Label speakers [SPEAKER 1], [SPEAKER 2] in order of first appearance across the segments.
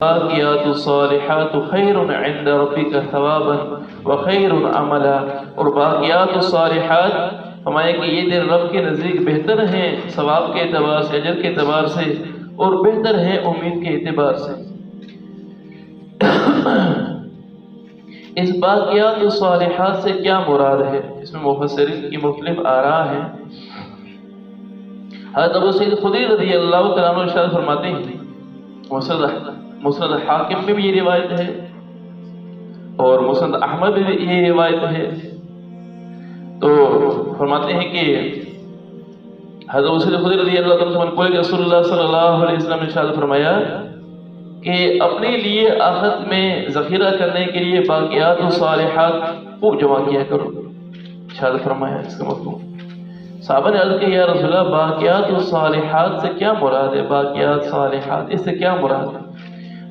[SPEAKER 1] باقیات الصالحات خیر عند ربک ثوابا وخیر عملا، اور باقیات الصالحات فرمایا کہ یہ دن رب کے نزدیک بہتر ہیں ثواب کے اعتبار سے، اجر کے اعتبار سے، اور بہتر ہیں امید کے اعتبار سے۔ اس باقیات الصالحات سے کیا مراد ہے؟ اس میں مفسرین کی مختلف آراء ہیں۔ حضرت ابو سعید خدری رضی اللہ تعالیٰ عنہ ارشاد فرماتے ہیں، مسند حاکم میں بھی یہ روایت ہے اور مسند احمد میں بھی یہ روایت ہے، تو فرماتے ہیں کہ حضرت ابو سعید خدری رضی اللہ تعالیٰ عنہ کہ رسول اللہ صلی اللہ علیہ وسلم نے ارشاد فرمایا کہ اپنے لیے آخرت میں ذخیرہ کرنے کے لیے باقیات الصالحات خوب جمع کیا کرو، ارشاد فرمایا۔ اس کا مفہوم صحابہ نے عرض کیا، یا رسول اللہ باقیات الصالحات سے کیا مراد ہے؟ باقیات صالحات اس سے کیا مراد ہے؟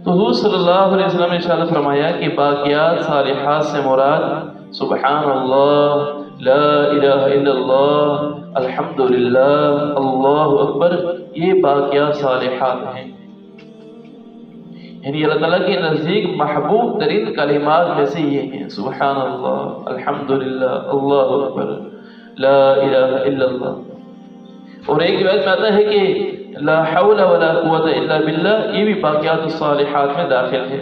[SPEAKER 1] تو حضور صلی اللہ علیہ وسلم نے ارشاد فرمایا کہ باقیات صالحات سے مراد سبحان اللہ، لا الہ الا اللہ، الحمدللہ، اللہ اکبر، یہ باقیات صالحات ہیں۔ یعنی اللہ تعالیٰ کے نزدیک محبوب ترین کلمات میں سے یہ ہیں، سبحان اللہ، الحمدللہ، اللہ اکبر، لا الہ الا اللہ۔ اور ایک روایت میں آتا ہے کہ لا حول ولا قوت الا باللہ، یہ بھی باقیات الصالحات میں داخل ہے،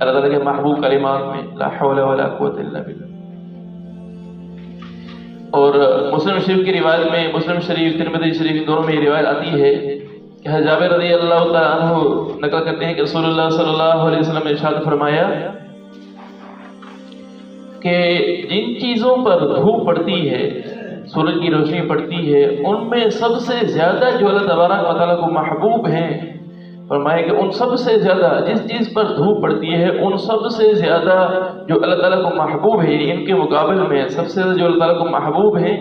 [SPEAKER 1] اللہ تعالیٰ کے محبوب کلمات میں، لا حول ولا قوت الا باللہ۔ اور مسلم شریف کی روایت میں، مسلم شریف ترمذی شریف دونوں میں یہ روایت آتی ہے کہ حضرت جابر رضی اللہ تعالیٰ عنہ نقل کرتے ہیں کہ رسول اللہ صلی اللہ علیہ وسلم نے ارشاد فرمایا کہ جن چیزوں پر دھوپ پڑتی ہے، سورج کی روشنی پڑتی ہے، ان میں سب سے زیادہ جو اللہ تبارک و تعالیٰ کو محبوب ہیں، فرمایا کہ ان سب سے زیادہ جس چیز پر دھوپ پڑتی ہے، ان سب سے زیادہ جو اللہ تعالیٰ کو محبوب ہے، ان کے مقابل میں سب سے زیادہ جو اللہ تعالیٰ کو محبوب ہے،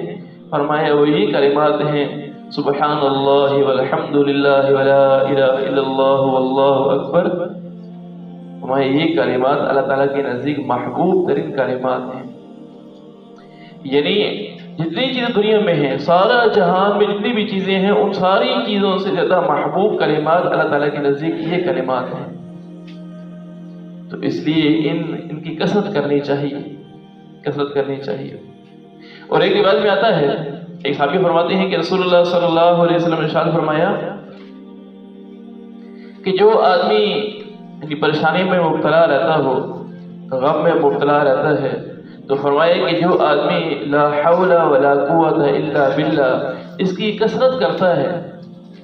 [SPEAKER 1] فرمایا وہ یہ کلمات ہیں، سبحان اللہ والحمد للہ ولا الہ الا اللہ واللہ اکبر۔ فرمایا یہ کلمات اللہ تعالیٰ کے نزدیک محبوب ترین کلمات ہیں۔ یعنی جتنی چیزیں دنیا میں ہیں، سارا جہان میں جتنی بھی چیزیں ہیں، ان ساری چیزوں سے زیادہ محبوب کلمات اللہ تعالیٰ کے نزدیک یہ کلمات ہیں۔ تو اس لیے ان کی کثرت کرنی چاہیے، کثرت کرنی چاہیے۔ اور ایک روایت میں آتا ہے، ایک صحابی فرماتے ہیں کہ رسول اللہ صلی اللہ علیہ وسلم نے ارشاد فرمایا کہ جو آدمی پریشانی میں مبتلا رہتا ہو، غم میں مبتلا رہتا ہے، تو فرمایا کہ جو آدمی لا حول ولا قوت الا باللہ اس کی کثرت کرتا ہے،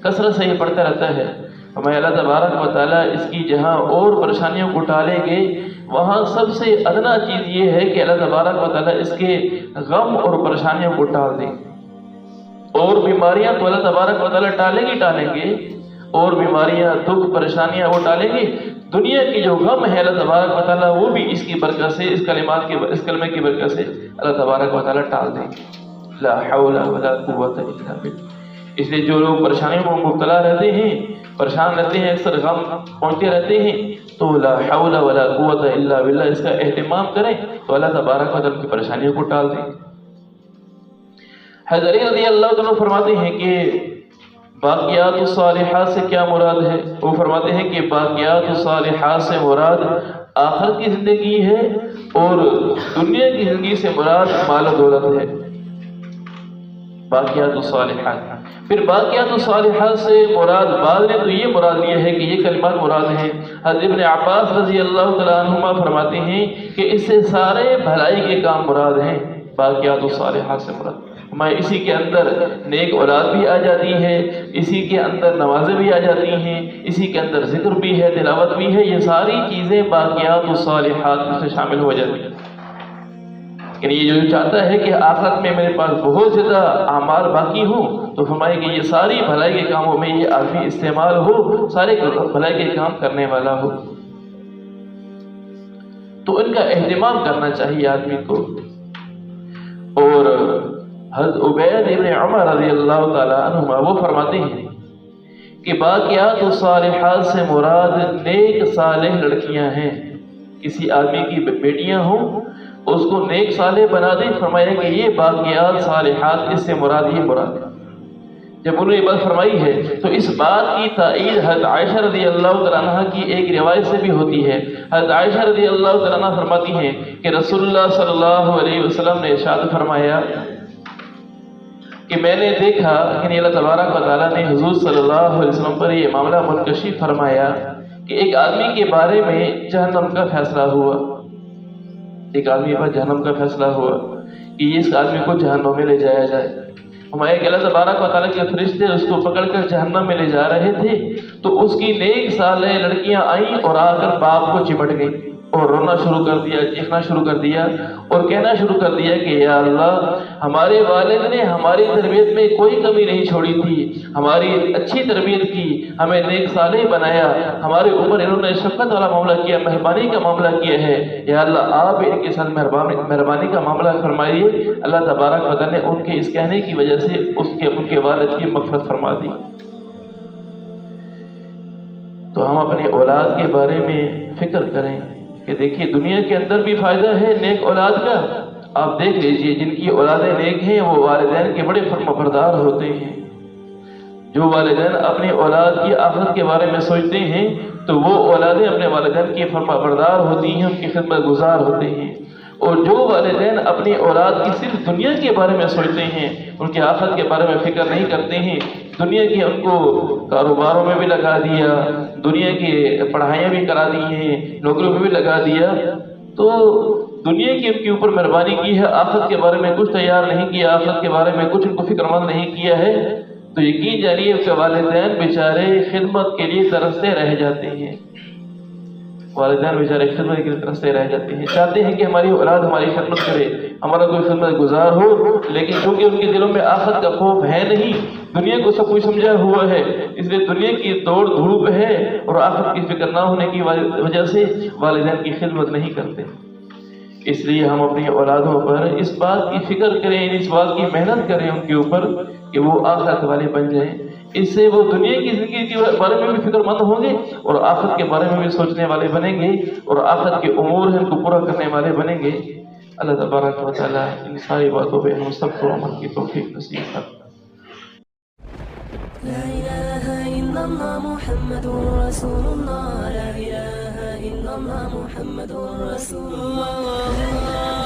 [SPEAKER 1] کثرت سے یہ پڑھتا رہتا ہے، فرمایا اللہ تبارک و تعالیٰ اس کی جہاں اور پریشانیوں کو ٹالیں گے، وہاں سب سے ادنا چیز یہ ہے کہ اللہ تبارک و تعالیٰ اس کے غم اور پریشانیوں کو ٹال دیں۔ اور بیماریاں تو اللہ تبارک و تعالیٰ ٹالیں گے، اور بیماریاں، دکھ، پریشانیاں وہ ٹالیں گے، دنیا کی جو غم ہے اللہ تبارک و تعالیٰ وہ بھی اس کی برکت سے، اس کلمات کے، اس کلمے کی برکت سے اللہ تبارک و تعالیٰ ٹال دیں گے، لا حول ولا قوت الا باللہ۔ اس لیے جو لوگ پریشانیوں میں مبتلا رہتے ہیں، پریشان رہتے ہیں، اکثر غم پہنچتے رہتے ہیں، تو لا حول ولا قوت الا باللہ اس کا اہتمام کریں تو اللہ تبارک و تعالیٰ کی پریشانیوں کو ٹال دیں۔ حضرت علی رضی اللہ عنہ فرماتے ہیں کہ باقیات الصالحات سے کیا مراد ہے؟ وہ فرماتے ہیں کہ باقیات الصالحات سے مراد آخرت کی زندگی ہے، اور دنیا کی زندگی سے مراد مال و دولت ہے، باقیات الصالحات۔ پھر باقیات الصالحات سے مراد، بعض نے تو یہ مراد لیا ہے کہ یہ کلمات مراد ہیں۔ حضرت ابن عباس رضی اللہ تعالیٰ عنہما فرماتے ہیں کہ اس سے سارے بھلائی کے کام مراد ہیں، باقیات الصالحات سے مراد۔ ہمارے اسی کے اندر نیک اولاد بھی آ جاتی ہے، اسی کے اندر نمازیں بھی آ جاتی ہیں، اسی کے اندر ذکر بھی ہے، تلاوت بھی ہے، یہ ساری چیزیں باقیات الصالحات میں سے شامل ہو جاتی ہیں۔ یعنی یہ جو چاہتا ہے کہ آخرت میں میرے پاس بہت زیادہ اعمال باقی ہوں، تو فرمائے کہ یہ ساری بھلائی کے کاموں میں یہ آدمی استعمال ہو، سارے بھلائی کے کام کرنے والا ہو، تو ان کا اہتمام کرنا چاہیے آدمی کو۔ اور حضرت عبید ابن عمر رضی اللہ تعالیٰ عنہما وہ فرماتے ہیں کہ باقیات الصالحات سے مراد نیک صالح لڑکیاں ہیں، کسی آدمی کی بیٹیاں ہوں اس کو نیک صالح بنا دیں، فرمایا کہ یہ باقیات صالحات اس سے مراد یہ مراد ہے۔ جب انہوں نے یہ بات فرمائی ہے تو اس بات کی تائید حضرت عائشہ رضی اللہ تعالیٰ عنہ کی ایک روایت سے بھی ہوتی ہے۔ حضرت عائشہ رضی اللہ تعالیٰ عنہ فرماتی ہیں کہ رسول اللہ صلی اللہ علیہ وسلم نے ارشاد فرمایا کہ میں نے دیکھا کہ اللہ تبارک و تعالیٰ نے حضور صلی اللہ علیہ وسلم پر یہ معاملہ منکشف فرمایا کہ ایک آدمی کے بارے میں جہنم کا فیصلہ ہوا، ایک آدمی پر جہنم کا فیصلہ ہوا کہ اس آدمی کو جہنم میں لے جایا جائے۔ ہمارے کہ اللہ تبارک و تعالیٰ کے فرشتے اس کو پکڑ کر جہنم میں لے جا رہے تھے تو اس کی نیک صالح لڑکیاں آئیں اور آ کر باپ کو چمٹ گئیں اور رونا شروع کر دیا، چیخنا شروع کر دیا اور کہنا شروع کر دیا کہ یا اللہ، ہمارے والد نے ہماری تربیت میں کوئی کمی نہیں چھوڑی تھی، ہماری اچھی تربیت کی، ہمیں نیک صالح بنایا، ہمارے اوپر انہوں نے شفقت والا معاملہ کیا، مہربانی کا معاملہ کیا ہے، یا اللہ آپ ان کے ساتھ مہربانی کا معاملہ فرمائیے۔ اللہ تبارک و تعالیٰ نے ان کے اس کہنے کی وجہ سے ان کے والد کی مغفرت فرما دی۔ تو ہم اپنی اولاد کے بارے میں فکر کریں کہ دیکھیے دنیا کے اندر بھی فائدہ ہے نیک اولاد کا۔ آپ دیکھ لیجئے جن کی اولادیں نیک ہیں وہ والدین کے بڑے فرمانبردار ہوتے ہیں۔ جو والدین اپنی اولاد کی آخرت کے بارے میں سوچتے ہیں تو وہ اولادیں اپنے والدین کی فرمانبردار ہوتی ہیں، ان کی خدمت گزار ہوتے ہیں۔ اور جو والدین اپنی اولاد کی صرف دنیا کے بارے میں سوچتے ہیں، ان کے آخرت کے بارے میں فکر نہیں کرتے ہیں، دنیا کی ان کو کاروباروں میں بھی لگا دیا، دنیا کی پڑھائیاں بھی کرا دی ہیں، نوکریوں میں بھی لگا دیا، تو دنیا کی ان کے اوپر مہربانی کی ہے، آخرت کے بارے میں کچھ تیار نہیں کیا، آخرت کے بارے میں کچھ ان کو فکر مند نہیں کیا ہے، تو یقین جانیے کہ والدین بیچارے خدمت کے لیے ترستے رہ جاتے ہیں۔ والدین بیچارے خدمت کے لیے ترستے رہ جاتے ہیں، چاہتے ہیں کہ ہماری اولاد ہماری خدمت کرے، ہمارا کوئی خدمت گزار ہو، لیکن چونکہ ان کے دلوں میں آخرت کا خوف ہے نہیں، دنیا کو سب کچھ سمجھا ہوا ہے، اس لیے دنیا کی دوڑ دھوپ ہے اور آخرت کی فکر نہ ہونے کی وجہ سے والدین کی خدمت نہیں کرتے۔ اس لیے ہم اپنی اولادوں پر اس بات کی فکر کریں، اس بات کی محنت کریں ان کے اوپر کہ وہ آخرت والے بن جائیں، اس سے وہ دنیا کی زندگی کے بارے میں بھی فکر مند ہوں گے اور آخرت کے بارے میں بھی سوچنے والے بنیں گے اور آخرت کے امور ہیں ان کو پورا کرنے والے بنیں گے۔ اللہ تبارک و تعالیٰ ان ساری باتوں پہ ہم سب کو عمل کی توفیق نصیب فرمائے۔
[SPEAKER 2] لا إله إلا الله محمد رسول الله، لا إله إلا الله محمد رسول الله۔